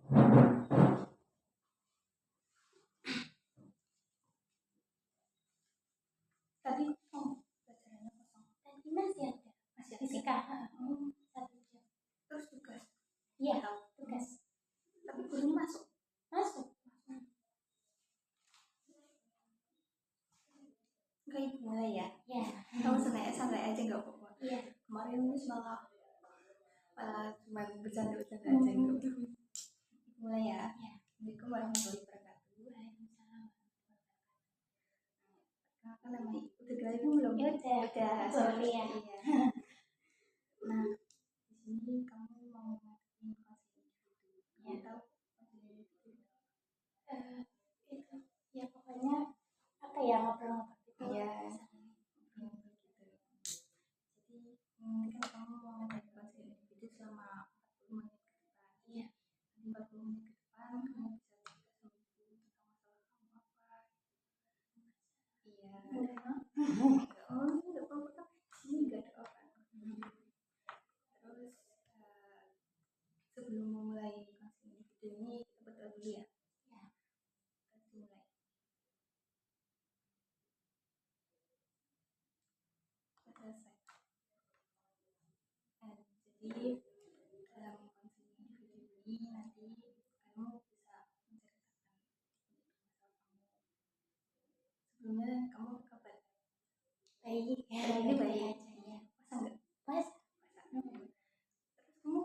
Tadi pelajarannya kosong. Tadi masih ada. Fisika. 1 jam. Terus tugas. Iya, tugas. Tapi gurunya masuk. Enggak ibu mulai ya? Iya. Kamu santai aja nggak apa-apa. Iya. Kemarin malah cuma bercanda-bercanda aja gitu. Mulai ya. Iya. Assalamualaikum warahmatullahi wabarakatuh. Waalaikumsalam. Apa namanya? Udah gabung belum? Ya udah. Boleh ya. Iya. Nah, di sini kamu mau ngadain kelas individu. Ya tahu kelas individu? Itu ya pokoknya apa ya, ngobrol-ngobrol gitu. Iya. Jadi nanti kan kamu mau ngadain kelas individu selama 40 menit ke depan. Iya. 40 menit ke depan kamu bisa cerita sama ibu tentang masalah kamu apa. Iya. Oh, ini nggak apa-apa kan? Ini nggak ada orang. Terus sebelum memulai kelas individu ini kita berdoa dulu ya. Ya. Kita mulai. Selesai. Jadi dalam kelas individu ini nanti kamu bisa menceritakan masalah kamu. Sebelumnya kamu apa kabar? Baik. Ini baik aja ya. Masa enggak? Pas. Terus kamu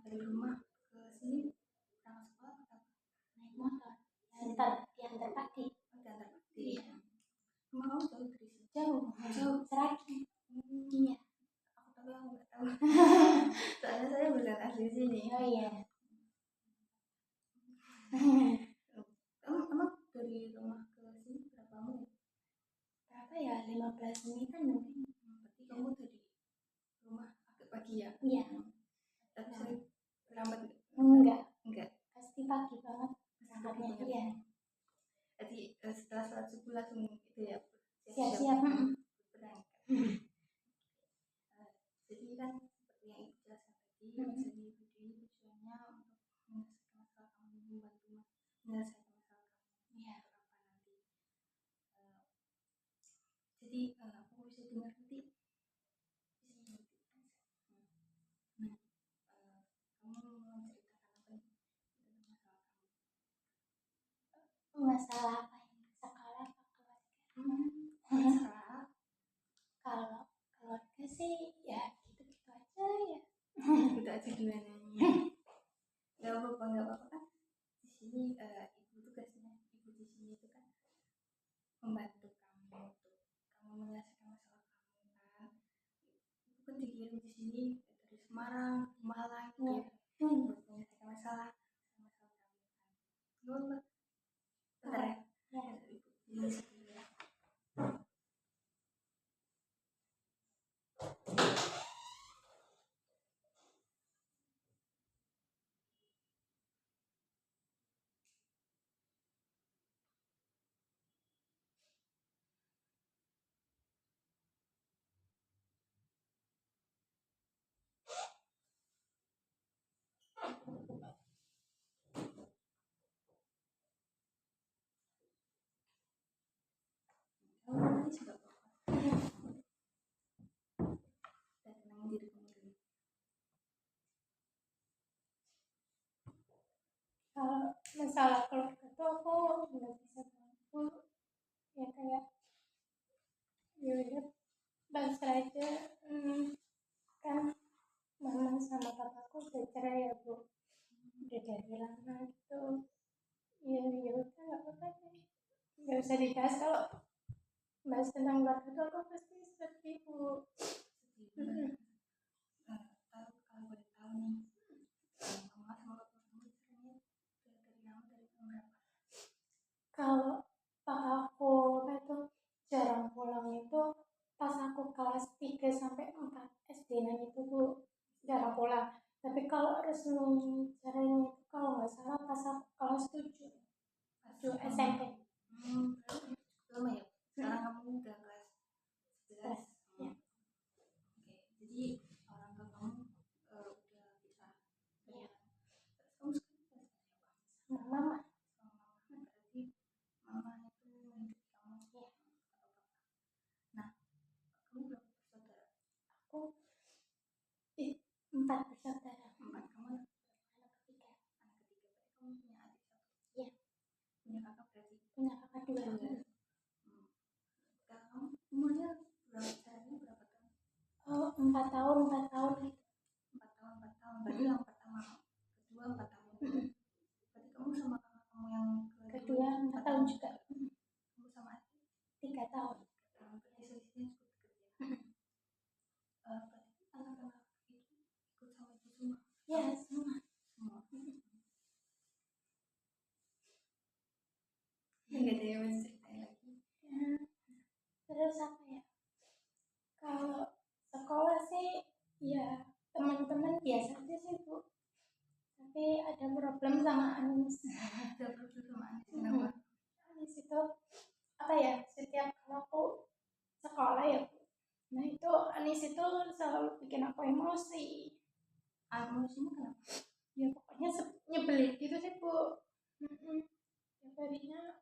dari rumah ke sini berangkat sekolah atau apa? Naik motor. Diantar pagi. Diantar pagi. Iya. Rumah kamu jauh dari sini? Jauh. Seragi. Iya. Aku nggak tahu. Soalnya saya bukan asli sini. Oh iya. Emang dari rumah ke sini berapa menit? Berapa ya? 15 menitan mungkin. Berarti kamu dari rumah agak pagi ya? Iya. Tapi sering terlambat Enggak. Pasti pagi banget berangkatnya. Iya. Jadi setelah sholat subuh langsung itu ya? Siap-siap. Berangkat. Jadi kan seperti yang ibu jelaskan tadi, kelas individu ini tujuannya untuk menyelesaikan masalah kamu, membantu menyelesaikan masalah kamu. Iya. Apa nanti? Jadi aku bisa dengar nanti. Kamu mau menceritakan apa nih tentang masalah kamu? Masalah apa ini? Sekolah apa keluarga? Masalah Kalau keluarga sih ya gitu-gitu aja ya. Gitu aja gimana? Gak apa-apa kan? Di sini ibu tugasnya ibu di sini itu kan membantu kamu untuk kamu menyelesaikan masalah kamu kan. Ibu kan dikirim di sini dari Semarang, Malang gitu ya, untuk menyelesaikan masalah kamu kan. Gimana? Bentar ya. Ibu ini sedih ya. Ini sudah apa? Dan tenangin diri kamu dulu. Kalau masalah keluarga tuh aku nggak bisa bantu ya, kayak ya udah pasrah aja. Kan mama sama papaku udah cerai ya Bu, udah dari lama gitu. Ya udah nggak apa-apa deh, nggak usah dibahas. Kalau bahas tentang keluarga tuh aku pasti sedih Bu. Kalau boleh tahu nih, mama sama papa kamu cerainya dari lama, dari tahun berapa? Kalau papaku itu jarang pulang itu pas aku kelas 3 sampai 4 SD-nya itu Bu, jarang pulang. Tapi kalau resmi caranya itu kalau nggak salah pas aku kelas 7 SMP. Lama ya? Sekarang kamu udah kelas 11. Ya. Oke, jadi orang tua kamu udah bisa. Ya. Terus kamu sekarang 4 tahun 4 tahun gitu. 4 tahun. Berarti yang pertama, kedua 4 tahun. Berarti kamu sama kakak kamu yang Kedua 4 tahun juga. Kamu sama adik 3 tahun. berarti selisihnya cukup gede ya. Berarti anak-anak itu ikut sama ibu semua? Ya, semua. Nggak ada yang mau ceritain lagi. Terus apa ya? Kalau sekolah sih ya teman-teman biasa aja sih Bu. Tapi ada problem sama Anis. Ada problem sama Anis, kenapa? Anis itu apa ya? Setiap kalau aku sekolah ya Bu. Nah itu Anis itu selalu bikin aku emosi. Emosinya kenapa? Ya pokoknya nyebelin gitu sih Bu. Ya tadinya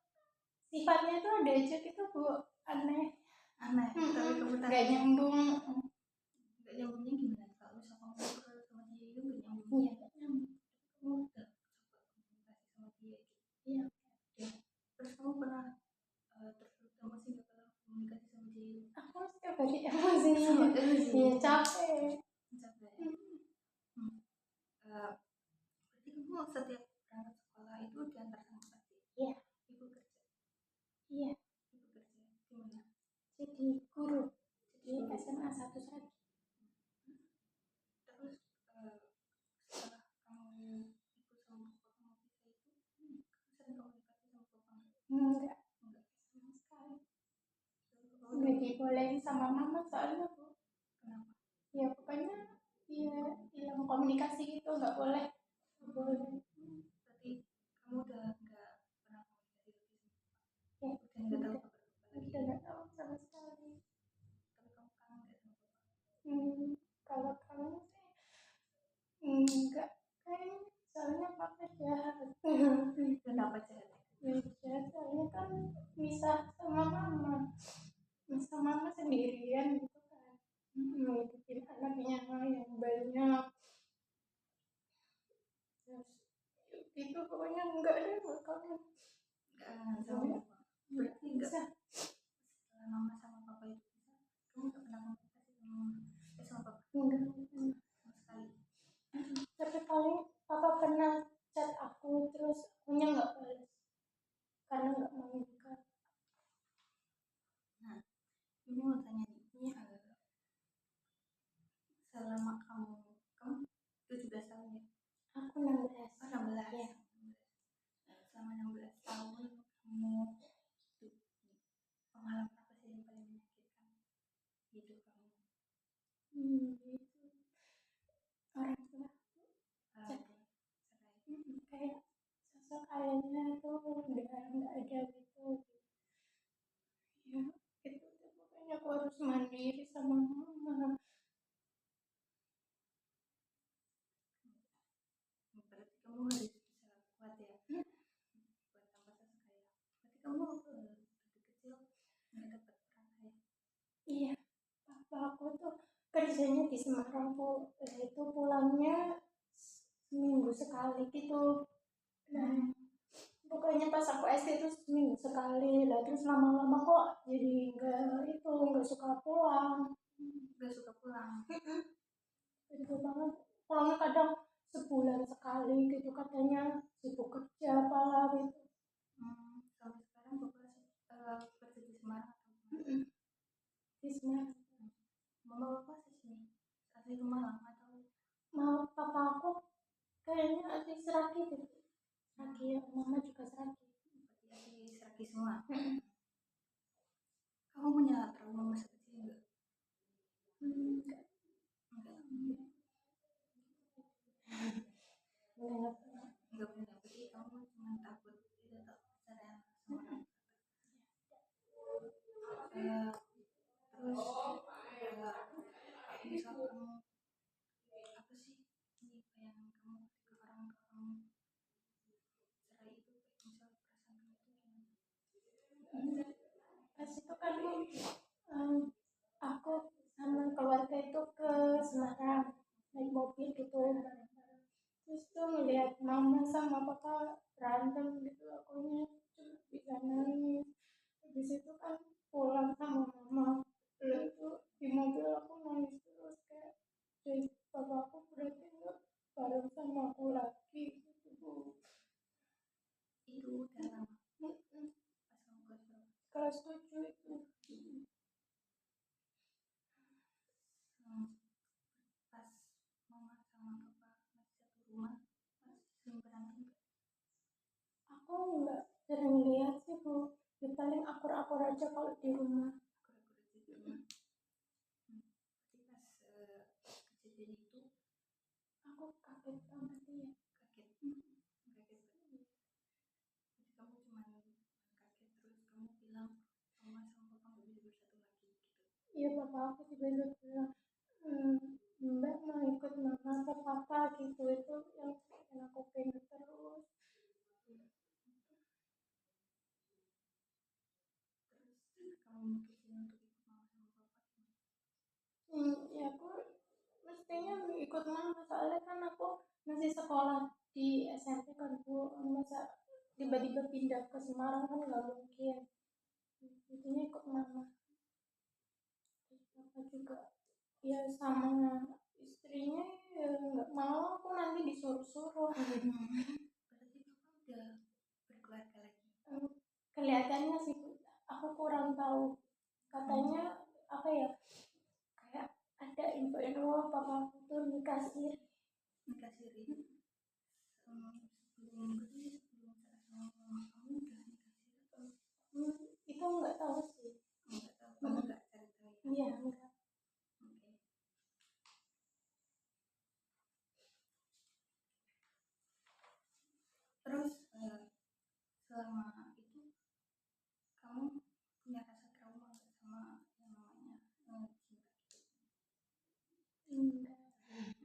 sifatnya itu ada aja gitu Bu, aneh. Tapi kamu Gak nyambung. Gak nyambungnya gimana? Kalau misal kamu ngobrol sama dia itu gak nyambung. Iya, gak nyambung. Kamu udah coba komunikasi sama dia gitu. Iya. Terus kamu pernah terus emosi gak kalau komunikasi sama dia? Aku setiap hari emosi. Iya, capek. Berarti kamu setiap berangkat sekolah itu diantar sama pasti? Iya. Ibu kerja? Iya. Ibu kerja gimana? Jadi guru di SMA 1 Serabi. Terus setelah kamu ikut sama bapak kamu bisa itu, kamu sering komunikasi sama bapak? Enggak sama sekali. Udah dibolehin sama mama soalnya Bu. Kenapa? Ya pokoknya ya hilang komunikasi gitu, nggak boleh. Berarti kamu udah nggak pernah komunikasi lagi sama bapak? Ya, Udah nggak tahu kabar bapak lagi? udah nggak tahu sama sekali. Tapi kamu kangen nggak sama bapak? Kalau kamu sih enggak kayaknya, soalnya papa jahat. Kenapa jahat? Ya jahat soalnya kan misah sama mama, misah mama sendirian gitu kan. Bikin anaknya yang banyak. Terus itu pokoknya enggak deh kalau Nggak kangen sama bapak? Berarti nggak setelah mama sama papa itu bisa, kamu nggak pernah komunikasi sama papa? enggak Sama sekali? tapi paling papa pernah chat aku terus akunya nggak balas karena nggak mau nikah. Nah, ini mau tanya nih, selama kamu 17 tahun ya? Aku 16. Oh, 16. Ya. Selama 16 tahun kamu hidup, pengalaman apa sih yang paling menyakitkan hidup kamu? Itu orang tua Cerai. kayak sosok ayahnya tuh udah nggak ada gitu. Ya itu tuh pokoknya aku harus mandiri sama mama. Berarti kamu harus bisa kuat ya, buat tambah sekaya. Berarti kamu dari kecil nggak dapat peran ayah? Iya, papa aku tuh kerjanya di Semarang Bu. Itu pulangnya seminggu sekali gitu. Nah, pokoknya pas aku SD itu seminggu sekali lah, terus lama-lama kok jadi nggak suka pulang. Nggak suka pulang? Itu banget, pulangnya kadang sebulan sekali gitu, katanya sibuk kerja apalah gitu. Sampai sekarang bapak kerja di Semarang atau Di Semarang. mama bapak sini asli Malang atau? Mau papa aku kayaknya asli Seraki deh. Seraki ya, mama juga Seraki. Berarti asli Seraki semua. Kamu punya trauma masa kecil nggak? Enggak. Nggak punya. Berarti kamu cuma takut tidak tahu cara sama orang. Terus misal kamu apa sih ini bayangan kamu ketika orang tua kamu cerai itu, misal perasaan kamu itu gimana? Pas itu kan aku sama keluarga itu ke Semarang naik mobil gitu, terus tuh ngeliat mama sama papa berantem gitu, akunya cuma bisa nangis. Habis itu kan pulang sama mama, lalu itu di mobil aku nangis terus cuy, bapakku berarti nggak bareng sama aku lagi gitu Bu. Itu udah lama Mm-mm. pas kamu kelas berapa? Kelas 7 itu. Hmm, pas mama sama papa masih satu rumah masih sering berantem nggak? Aku nggak sering lihat sih Bu, ya paling akur-akur aja kalau di rumah. Kura-kura di rumah. Berarti pas kejadian itu Aku kaget banget ya. kaget kaget banget. Jadi kamu cuman kaget terus kamu bilang mama sama papa nggak bisa bersatu lagi gitu. Iya, bapak aku tiba-tiba bilang, "Hmm, Mbak mau ikut mama atau papa gitu." Itu yang aku pengen terus. Terus kamu mutusin untuk ikut mama sama papa gimana? Ya aku mestinya ikut mama, soalnya kan aku masih sekolah di SMP kan Bu, masa tiba-tiba pindah ke Semarang kan nggak mungkin. Intinya ikut mama. Terus papa juga ya sama istrinya ya nggak mau, aku nanti disuruh-suruh. Berarti papa udah berkeluarga lagi. Kelihatannya sih aku kurang tahu, katanya apa ya, kayak ada info papa aku tuh nikah siri. Nikah siri. Sebelum berarti sebelum sama mama kamu udah nikah siri atau Itu nggak tahu sih. nggak tahu? Kamu nggak cari tahu ya? Iya enggak. Oke. Terus selama itu kamu punya rasa trauma nggak sama yang namanya cinta gitu? Enggak.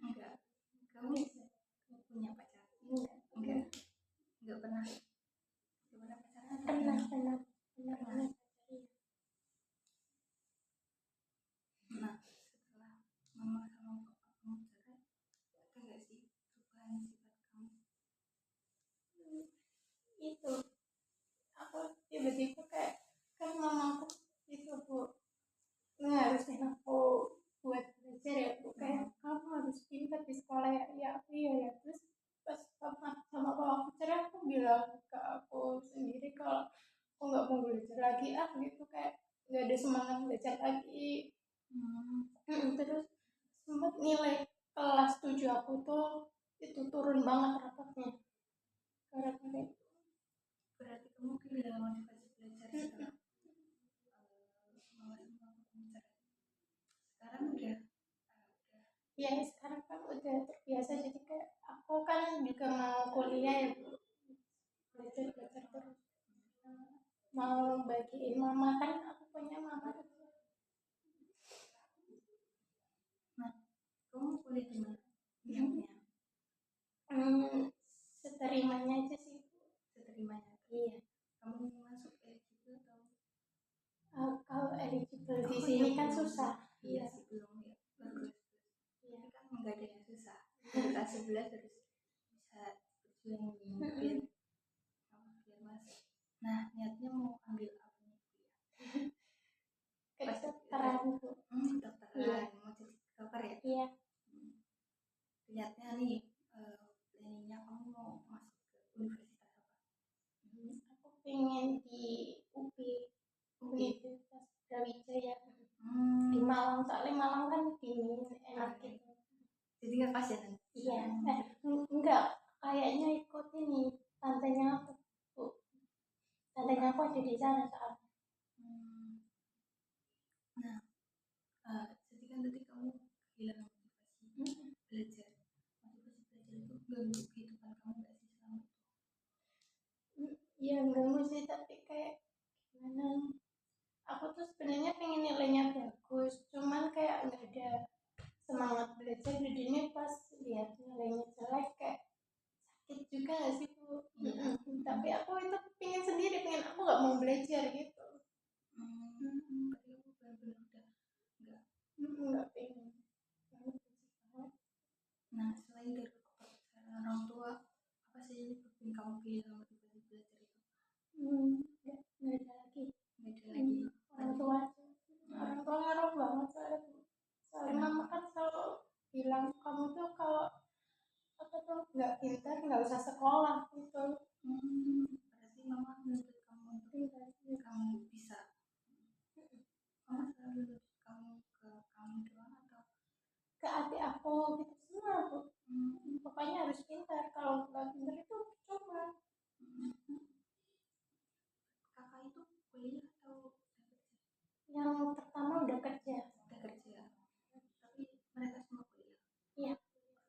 Enggak. Kamu punya pacar? Enggak. Enggak. Enggak pernah. Enggak pernah pacaran? Pernah Pernah. pernah. Nah, setelah mama sama papa kamu cerai, ada nggak sih perubahan sifat kamu? Itu aku tiba-tiba kayak, kan mama aku itu Bu ngarusin aku buat belajar ya Bu, kayak kamu harus pintar di sekolah ya. Ya iya ya. Terus pas papa sama papa aku cerai, aku bilang ke aku sendiri kalau aku nggak mau belajar lagi gitu, kayak nggak ada semangat belajar lagi. Terus sempat nilai kelas 7 aku tuh itu turun banget rapatnya gara-gara itu. Berarti kamu kehilangan motivasi belajar setelah mama sama papa kamu cerai. Sekarang udah Ya sekarang kan udah terbiasa, jadi kayak aku kan juga mau kuliah ya Bu, belajar belajar terus. Mau bagiin mama, kan aku punya mama. nah, kamu kuliah di mana? Niatnya Seterimanya aja sih Bu. seterimanya. Iya. Kamu masuk eligible atau Kalau eligible di sini kan susah. iya sih belum ya, bagus. Iya. Tapi kan nggak ada yang susah. Kita 11 harus bisa berjuang nih biar masuk. Nah, niatnya mau ambil apa nih kuliah? Kedokteran Bu. Kedokteran, mau jadi dokter ya? Iya. Niatnya nih, planningnya kamu mau masuk ke universitas apa? Aku pengen di UB, Universitas Brawijaya. Di Malang, soalnya Malang kan dingin, enak gitu. Jadi nggak pas ya nanti? Iya. Enggak, kayaknya ikut ini tantenya aku Bu. Tantenya aku ada di sana soalnya. Nah, jadi kan tadi kamu kehilangan motivasi belajar. Motivasi belajar itu ganggu kehidupan kamu nggak sih selama itu? Iya enggak sih, tapi kayak gimana, aku tuh sebenarnya pengen nilainya bagus, cuman kayak nggak ada semangat belajar. Jadinya pas lihat nilainya jelek kayak sakit juga nggak sih Bu? Tapi aku itu pengen sendiri, pengen aku nggak mau belajar gitu. Berarti kamu benar-benar udah Nggak pengen. Nah, selain dari kepercayaan orang tua, apa sih yang bikin kamu kehilangan motivasi belajar itu? Nggak ada lagi. Nggak ada lagi. Orang tua ngaruh banget soalnya. Soalnya mama kan selalu bilang apa tuh nggak pintar nggak usah sekolah gitu. Berarti mama menuntut kamu untuk kamu bisa. Mama selalu nuntut kamu ke kamu doang atau ke adik aku gitu semua aku. Pokoknya harus pintar, kalau nggak pintar itu cuma kakak itu kuliah atau udah kerja? yang pertama udah kerja. Udah kerja. Tapi mereka semua kuliah. Iya.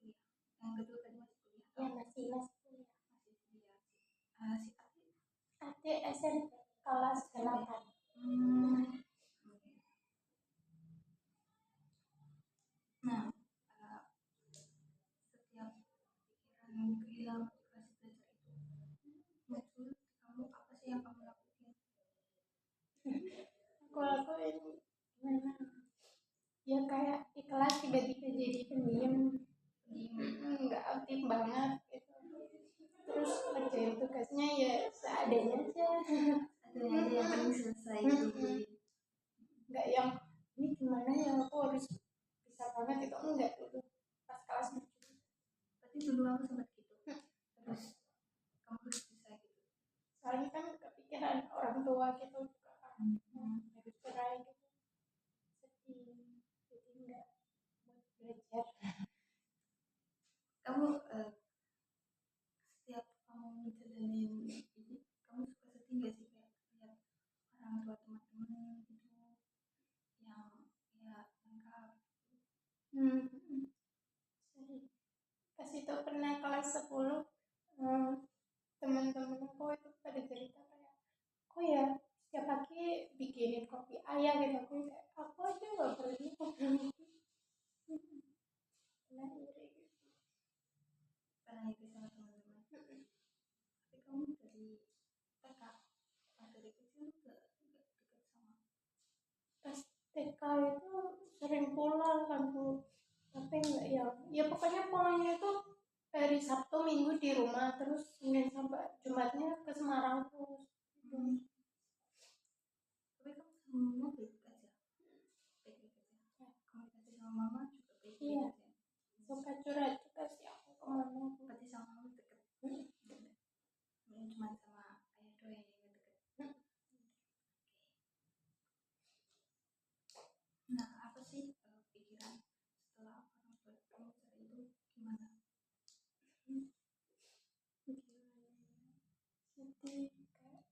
Kuliah. Yang kedua tadi masih kuliah. Ya masih kuliah. Masih kuliah. Si Adik SMP kelas 8. Nah, setiap pikiran kehilangan motivasi belajar itu muncul di kamu, apa sih yang kamu lakukan? Aku lakuin gimana ya, kayak di kelas tiba-tiba jadi pendiam, nggak aktif banget gitu. Terus ngerjain tugasnya ya seadanya aja. Ada yang penting selesai gitu. Nggak yang ini gimana ya aku harus bisa banget itu, enggak dulu pas kelas 7. Berarti dulu aku sempat gitu. Terus kamu harus bisa gitu. Soalnya kan kepikiran orang tua gitu juga kan, harus cerai gitu, sedih, jadi enggak buat belajar. Kamu setiap kamu ngejalanin ini, kamu suka sedih nggak sih kayak lihat orang tua teman-teman gitu yang ya lengkap? Sedih. Pas itu pernah kelas 10, teman-teman aku itu pada cerita kayak, kok ya setiap pagi bikinin kopi ayah gitu, aku aja nggak pernah kopi. Pernah iri gitu. Pernah itu sama teman-teman. Tapi kamu dari TK dari kecil nggak dekat sama? Pas TK itu sering pulang kan Bu, tapi enggak ya pokoknya pulangnya itu hari Sabtu Minggu di rumah, terus Senin sampai Jumatnya ke Semarang terus. Tapi kamu semua baik aja, baik aja. Komunikasi sama mama juga baik Iya. aja. Suka curhat juga sih aku ke mama. Berarti sama mama deket. Cuma sama ayah doang yang deket. Nah, apa sih pikiran setelah orang tua kamu cerai itu gimana? Sedih, kayak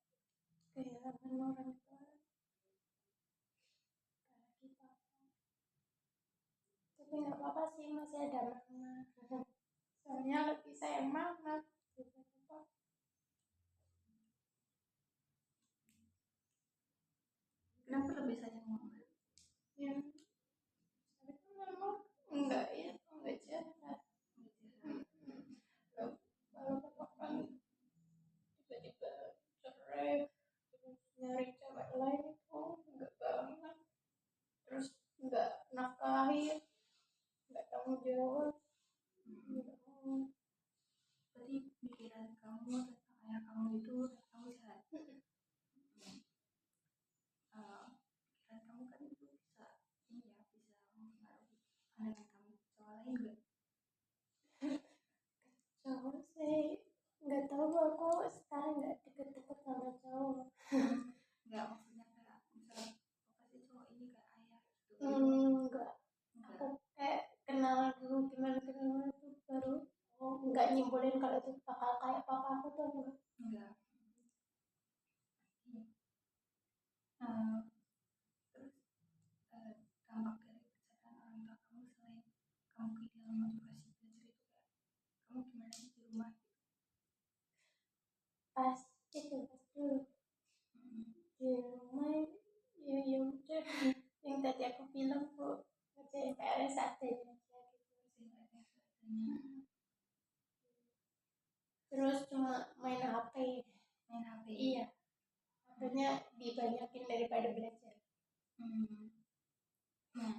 kehilangan orang tua, apalagi papa. Tapi nggak apa-apa sih, masih ada mama. Soalnya lebih sayang mama daripada papa. Kenapa lebih sayang mama? Ya, tapi mama enggak ya, enggak jahat. Kalau papa kan tiba-tiba cerai, terus nyari cewek lain itu enggak banget. Terus enggak nafkahin, enggak tanggung jawab. Berarti pikiran kamu tentang ayah kamu itu kamu jahat. Pikiran kamu kan itu bisa ini ya, bisa mempengaruhi pandangan kamu cowok lain nggak? Cowok sih nggak tahu, aku sekarang nggak deket-deket sama cowok. Nggak, maksudnya kayak misal apa sih cowok ini kayak ayah gitu. Enggak, aku kayak kenal dulu gimana tuh baru nggak nyimpulin kalau itu bakal kayak papa aku tuh enggak. Terus dampak dari kecelakaan orang tua kamu selain kamu kehilangan motivasi belajar itu kayak kamu gimana sih di rumah? Pas dulu di rumah ya udah yang tadi aku bilang Bu, ngerjain PR seadanya aja gitu. Terus cuma main HP. Iya, HP-nya dibanyakin daripada belajar. Nah,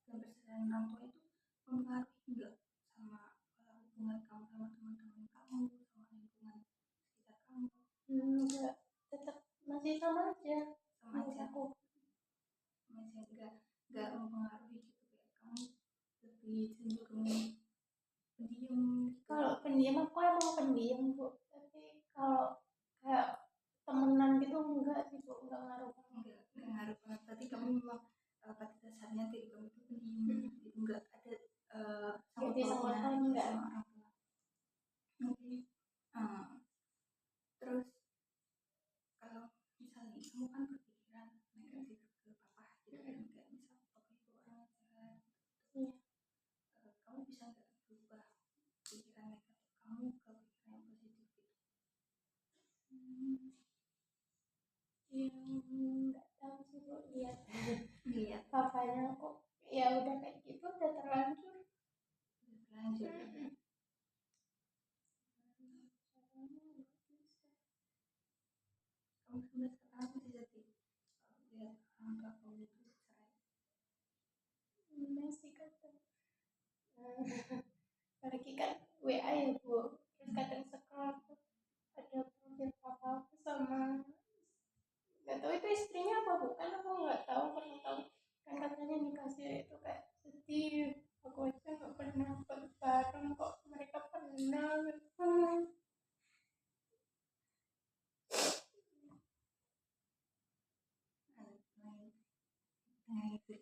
kebersihan orang tua itu mempengaruhi nggak sama hubungan kamu sama teman-teman kamu, sama lingkungan sekitar kamu? Enggak, tetap masih sama aja. Sama aja. Aku masih nggak mempengaruhi gitu, kayak kamu lebih cenderung pendiam pendiam, aku emang pendiam bu, tapi kalau kayak temenan gitu enggak sih bu, enggak ngaruh banget. Enggak ngaruh banget. Berarti kamu memang pada dasarnya diri kamu itu pendiam, gitu. Enggak ada Jadi sama pautnya orang enggak. sama orang tua. Oke. Terus kalau misalnya kamu kan berpikiran negatif ke papa gitu kan, kayak misal papa itu orang jahat, Iya. kamu bisa nggak berubah pikiran negatif kamu ke pikiran yang positif gitu? Nggak tahu sih bu, lihat Lihat papanya kok ya udah kayak gitu, udah terlanjur. lanjut. Kamu sampai sekarang masih sedih lihat orang tua kamu itu cerai? Masih kadang apalagi kan WA ya bu, terus kadang scroll tuh ada profil papa aku sama nggak tahu itu istrinya apa bukan, aku nggak tahu, pernah tahu kan katanya nikahnya itu kayak sedih, aku aja nggak pernah bareng kok mereka pernah gitu. Nah itu.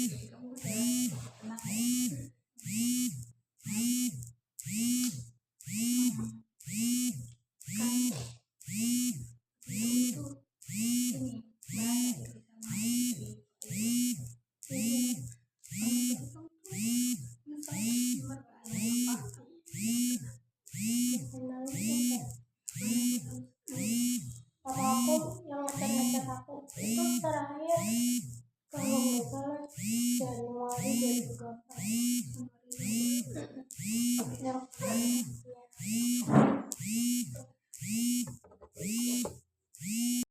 Kamu udah tenang ya? Itu ini merasa iri sama istri. Papa aku yang ngecek aku itu terakhir kalau nggak salah Januari 2008.